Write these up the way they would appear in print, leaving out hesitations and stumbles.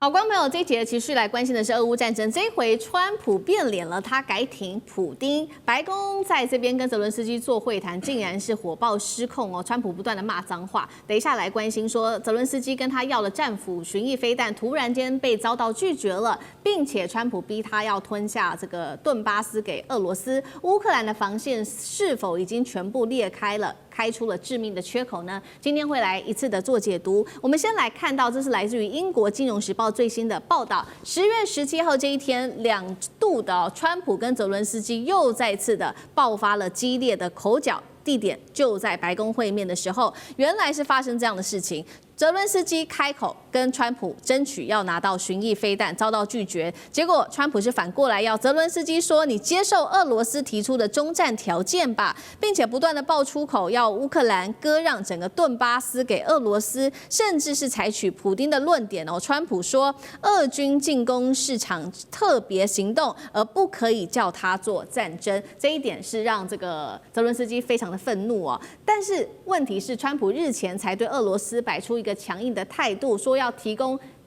好，观众朋友，这一节持续来关心的是俄乌战争。这一回，川普变脸了，他改挺普丁。白宫在这边跟泽伦斯基做会谈，竟然是火爆失控哦。川普不断的骂脏话。等一下来关心说，泽伦斯基跟他要了战斧巡弋飞弹，突然间被遭到拒绝了，并且川普逼他要吞下这个顿巴斯给俄罗斯。乌克兰的防线是否已经全部裂开了？开出了致命的缺口呢？今天会来一次的做解读。我们先来看到，这是来自于英国金融时报最新的报道。10月17号这一天，2度的川普跟泽伦斯基又再次的爆发了激烈的口角。地点就在白宫会面的时候，原来是发生这样的事情。泽伦斯基开口跟川普争取要拿到巡弋飞弹，遭到拒绝。结果川普是反过来要泽伦斯基说：“你接受俄罗斯提出的终战条件吧，并且不断的爆出口要乌克兰割让整个顿巴斯给俄罗斯，甚至是采取普丁的论点哦。川普说，俄军进攻市场特别行动，而不可以叫他做战争。这一点是让这个泽伦斯基非常的愤怒哦。但是问题是，川普日前才对俄罗斯摆出一个强硬的态度，说要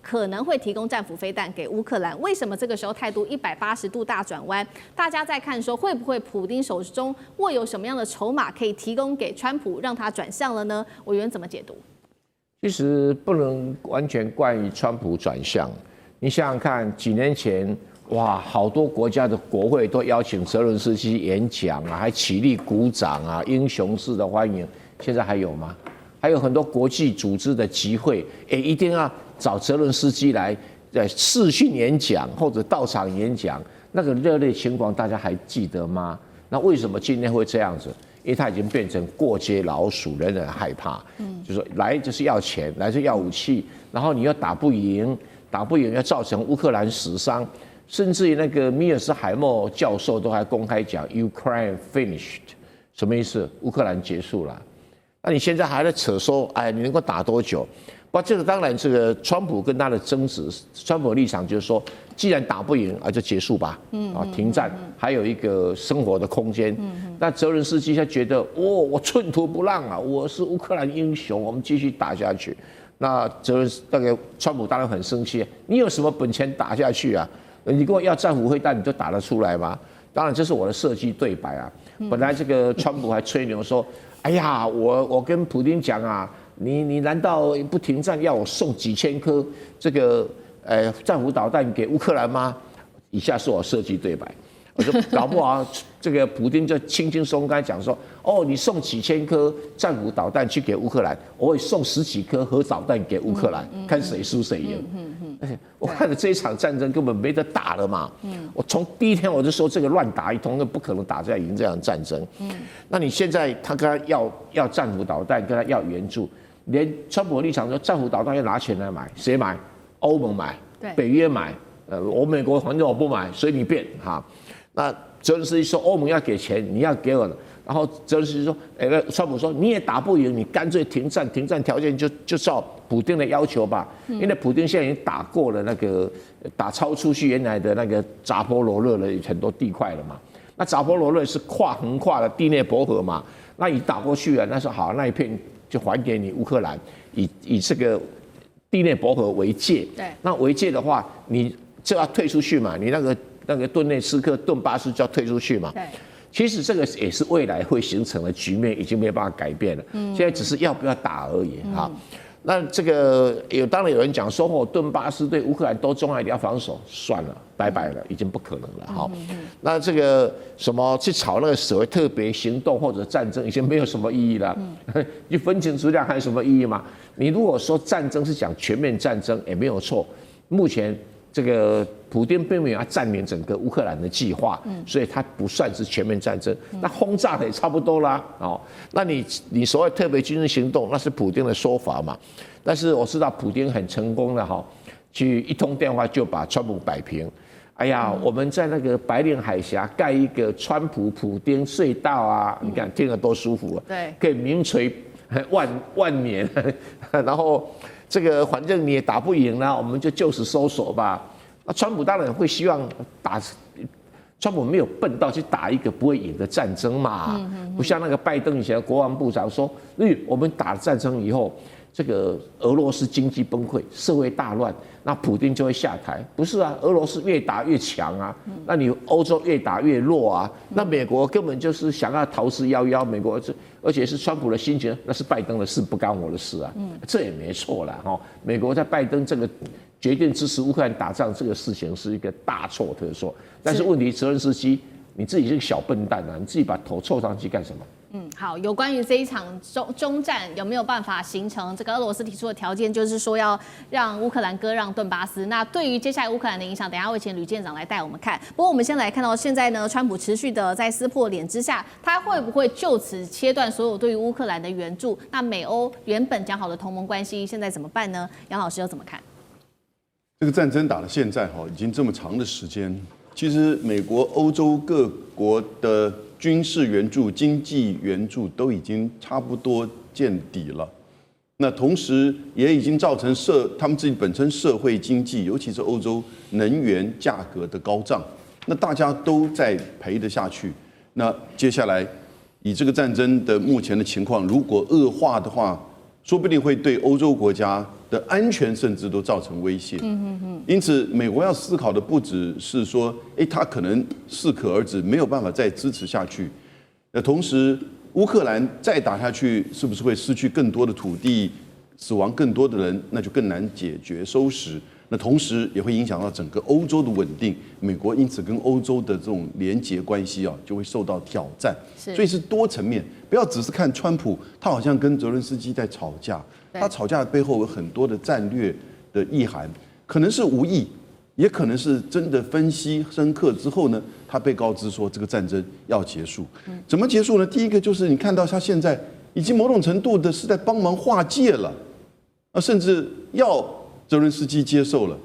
可能会提供战斧飞弹给乌克兰。为什么这个时候态度180度大转弯？大家在看说，会不会普丁手中握有什么样的筹码可以提供给川普，让他转向了呢？委员怎么解读？其实不能完全怪于川普转向。你想想看，几年前，哇，好多国家的国会都邀请泽伦斯基演讲啊，还起立鼓掌啊，英雄式的欢迎。现在还有吗？还有很多国际组织的集会，一定要找泽伦斯基来视讯演讲或者到场演讲，那个热烈情况大家还记得吗？那为什么今天会这样子？因为他已经变成过街老鼠，人人害怕。就说来就是要钱，来就要武器，然后你又打不赢要造成乌克兰死伤，甚至于那个米尔斯海默教授都还公开讲 Ukraine finished， 什么意思？乌克兰结束了。那你现在还在扯说，哎，你能够打多久？不，这个当然，这个川普跟他的争执，川普的立场就是说，既然打不赢啊，就结束吧，停战，还有一个生活的空间。那泽伦斯基他觉得，我寸土不让啊，我是乌克兰英雄，我们继续打下去。那那个川普当然很生气，你有什么本钱打下去啊？你跟我要战斧飞弹，你就打得出来吗？当然，这是我的设计对白啊。本来这个川普还吹牛说，哎呀，我跟普丁讲啊，你难道不停战要我送几千颗这个战斧导弹给乌克兰吗？以下是我设计对白，我说搞不好这个普丁就轻轻松松讲说，哦，你送几千颗战斧导弹去给乌克兰，我会送10几颗核导弹给乌克兰，看谁输谁赢。我看了这一场战争根本没得打了嘛。我从第一天我就说这个乱打一通，那不可能打赢这样的战争。那你现在他跟他要战斧导弹，跟他要援助，连川普的立场说战斧导弹要拿钱来买，谁买？欧盟买，北约买，我美国反正我不买，随你便哈。那泽伦斯基说欧盟要给钱，你要给我。然后泽伦斯基说，川普说你也打不赢，你干脆停战，停战条件就照普丁的要求吧，因为普丁现在已经打过了那个打超出去原来的那个扎波罗热的很多地块了嘛。那扎波罗热是横跨了第聂伯河嘛，那你打过去了，那说好那一片就还给你乌克兰，以这个第聂伯河为界。对，那为界的话，你就要退出去嘛，你那个顿内茨克、顿巴斯就要退出去嘛。对。其实这个也是未来会形成的局面，已经没有办法改变了。现在只是要不要打而已哈。那这个当然有人讲说，顿巴斯对乌克兰多重要，一定要防守，算了，拜拜了，已经不可能了哈。那这个什么去炒那个所谓特别行动或者战争，已经没有什么意义了。你分清楚这样还有什么意义吗？你如果说战争是讲全面战争，也没有错。目前这个普丁并没有要占领整个乌克兰的计划，所以他不算是全面战争。那轰炸的也差不多啦，那你所谓特别军事行动，那是普丁的说法嘛？但是我知道普丁很成功的哈，去一通电话就把川普摆平。哎呀，我们在那个白令海峡盖一个川普普丁隧道啊，你看听了多舒服啊！对，可以名垂万年，然后。这个反正你也打不赢了，我们就就此收手吧。那川普当然会希望川普没有笨到去打一个不会赢的战争嘛，不像那个拜登以前的国防部长说，我们打了战争以后，这个俄罗斯经济崩溃，社会大乱，那普丁就会下台。不是啊，俄罗斯越打越强啊，那你欧洲越打越弱啊，那美国根本就是想要逃之夭夭。美国而且是川普的心情，那是拜登的事，不干我的事啊，这也没错啦哈。美国在拜登这个决定支持乌克兰打仗这个事情是一个大错特错，但是问题泽连斯基你自己是个小笨蛋啊，你自己把头凑上去干什么？好，有关于这一场中战有没有办法形成这个俄罗斯提出的条件，就是说要让乌克兰割让顿巴斯。那对于接下来乌克兰的影响，等一下会请吕舰长来带我们看。不过我们先来看到现在呢，川普持续的在撕破脸之下，他会不会就此切断所有对于乌克兰的援助？那美欧原本讲好的同盟关系，现在怎么办呢？杨老师又怎么看？这个战争打到现在已经这么长的时间，其实美国、欧洲各国的军事援助、经济援助都已经差不多见底了。那同时也已经造成他们自己本身社会经济，尤其是欧洲能源价格的高涨，那大家都在赔得下去。那接下来以这个战争的目前的情况，如果恶化的话，说不定会对欧洲国家的安全甚至都造成威胁。因此，美国要思考的不只是说，他可能适可而止，没有办法再支持下去。那同时，乌克兰再打下去，是不是会失去更多的土地，死亡更多的人，那就更难解决收拾。那同时也会影响到整个欧洲的稳定，美国因此跟欧洲的这种连结关系就会受到挑战。所以是多层面，不要只是看川普，他好像跟泽伦斯基在吵架，他吵架的背后有很多的战略的意涵，可能是无意，也可能是真的分析深刻之后呢，他被告知说这个战争要结束。怎么结束呢？第一个就是你看到他现在已经某种程度的是在帮忙划界了，甚至要泽伦斯基接受了，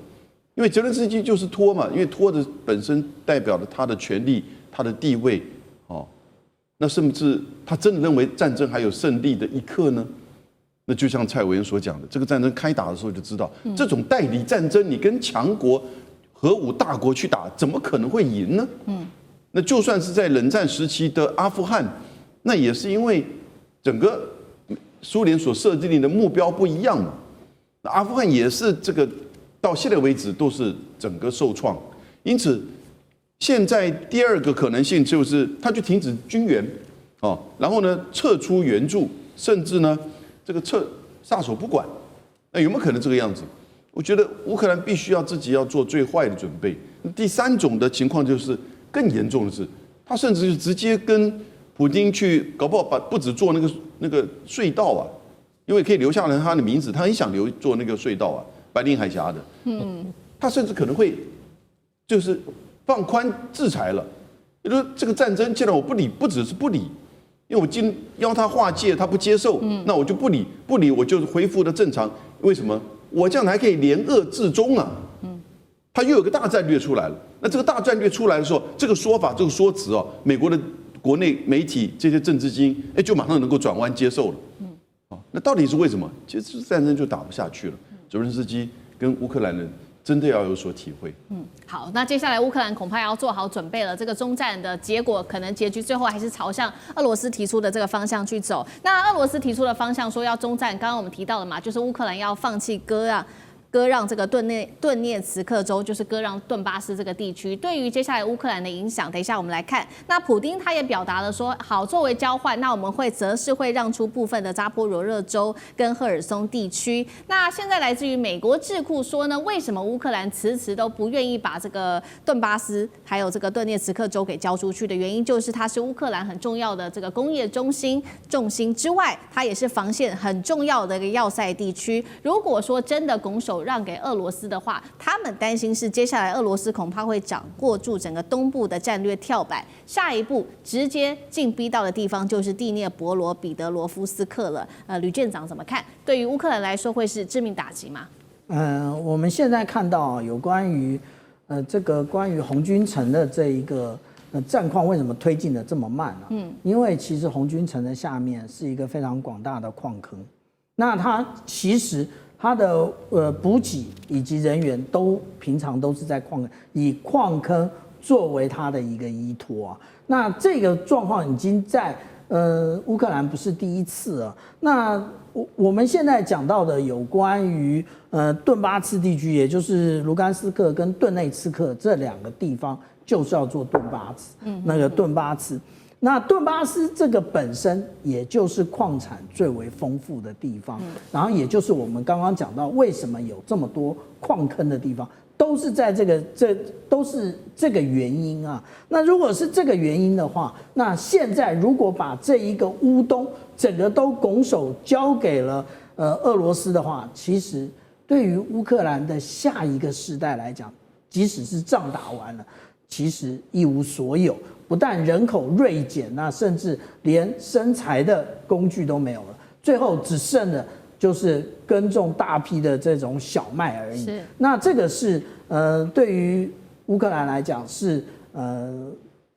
因为泽伦斯基就是拖嘛，因为拖的本身代表了他的权力、他的地位，那甚至他真的认为战争还有胜利的一刻呢？那就像蔡委员所讲的，这个战争开打的时候就知道，这种代理战争，你跟强国、核武大国去打，怎么可能会赢呢？那就算是在冷战时期的阿富汗，那也是因为整个苏联所设定的目标不一样嘛。阿富汗也是这个到现在为止都是整个受创，因此现在第二个可能性就是他就停止军援，然后呢撤出援助，甚至呢这个撒手不管，那有没有可能这个样子？我觉得乌克兰必须要自己要做最坏的准备。第三种的情况就是更严重的是，他甚至就直接跟普丁去搞不好不止做那个隧道因为可以留下来他的名字，他很想做那个隧道白令海峡的。他甚至可能会就是放宽制裁了，也就是这个战争既然我不理，不只是不理，因为我今邀他划界，他不接受，那我就不理，我就恢复的正常。为什么？我这样还可以联俄制中啊。他又有个大战略出来了。那这个大战略出来的时候，这个说法、这个说辞美国的国内媒体这些政治精英，就马上能够转弯接受了。那到底是为什么？其实战争就打不下去了。泽连斯基跟乌克兰人真的要有所体会。好，那接下来乌克兰恐怕要做好准备了。这个中战的结果，可能结局最后还是朝向俄罗斯提出的这个方向去走。那俄罗斯提出的方向说要中战，刚刚我们提到了嘛，就是乌克兰要放弃割让这个顿涅茨克州，就是割让顿巴斯这个地区，对于接下来乌克兰的影响，等一下我们来看。那普丁他也表达了说，好，作为交换，那我们则是会让出部分的扎波罗热州跟赫尔松地区。那现在来自于美国智库说呢，为什么乌克兰迟迟都不愿意把这个顿巴斯还有这个顿涅茨克州给交出去的原因，就是它是乌克兰很重要的这个工业重心之外，它也是防线很重要的一个要塞地区。如果说真的拱手让给俄罗斯的话，他们担心是接下来俄罗斯恐怕会掌握住整个东部的战略跳板，下一步直接进逼到的地方就是第聂伯罗彼得罗夫斯克了。吕舰长怎么看？对于乌克兰来说会是致命打击吗？我们现在看到有关于关于红军城的这一个战况为什么推进的这么慢因为其实红军城的下面是一个非常广大的矿坑，那它其实它的补给以及人员都平常都是在以矿坑作为它的一个依托啊。那这个状况已经在乌克兰不是第一次了。那我们现在讲到的有关于顿巴斯地区，也就是卢甘斯克跟顿内茨克这2个地方，就是要做顿巴斯，那个顿巴斯。那顿巴斯这个本身也就是矿产最为丰富的地方，然后也就是我们刚刚讲到为什么有这么多矿坑的地方，都是在都是这个原因啊。那如果是这个原因的话，那现在如果把这一个乌东整个都拱手交给了俄罗斯的话，其实对于乌克兰的下一个世代来讲，即使是仗打完了，其实一无所有。不但人口锐减，那甚至连生财的工具都没有了，最后只剩的就是耕种大批的这种小麦而已。那这个是对于乌克兰来讲是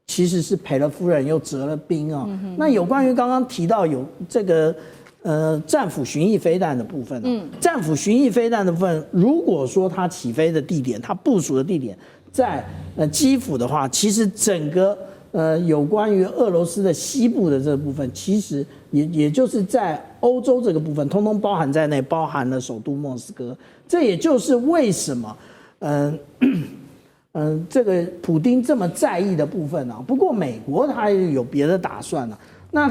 其实是赔了夫人又折了兵啊。那有关于刚刚提到有这个战斧巡弋飞弹的部分，战斧巡弋飞弹的部分，如果说它起飞的地点，它部署的地点在基辅的话，其实整个有关于俄罗斯的西部的这部分，其实也就是在欧洲这个部分，通通包含在内，包含了首都莫斯科。这也就是为什么，这个普丁这么在意的部分啊。不过美国他也有别的打算啊。那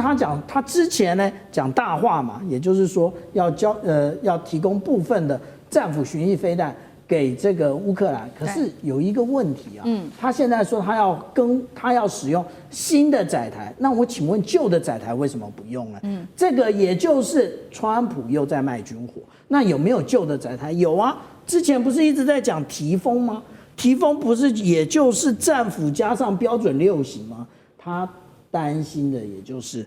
他之前呢讲大话嘛，也就是说要提供部分的战斧巡弋飞弹给这个乌克兰，可是有一个问题啊，他现在说他要使用新的载台，那我请问旧的载台为什么不用呢？这个也就是川普又在卖军火。那有没有旧的载台？有啊，之前不是一直在讲提风吗？提风不是也就是战斧加上标准6型吗？他担心的也就是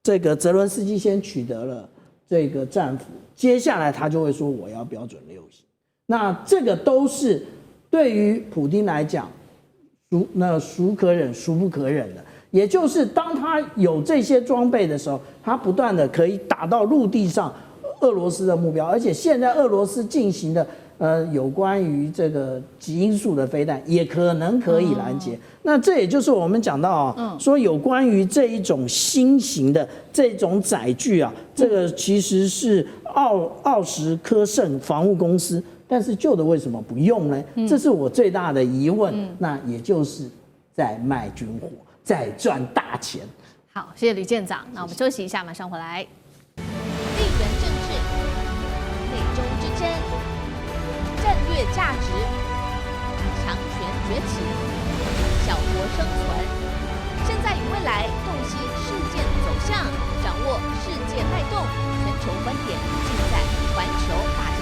这个泽伦斯基先取得了这个战斧，接下来他就会说我要标准6型。那这个都是对于普丁来讲，孰可忍孰不可忍的。也就是当他有这些装备的时候，他不断的可以打到陆地上俄罗斯的目标，而且现在俄罗斯进行的有关于这个极音速的飞弹，也可能可以拦截。那这也就是我们讲到啊，说有关于这一种新型的这种载具啊，这个其实是奥什科盛防务公司。但是旧的为什么不用呢？这是我最大的疑问。那也就是在卖军火，在赚大钱。好，谢谢吕舰长。那我们休息一下，马上回来。地缘政治、美中之争、战略价值、强权崛起、小国生存，现在与未来洞悉事件走向，掌握世界脉动，全球观点尽在环球大。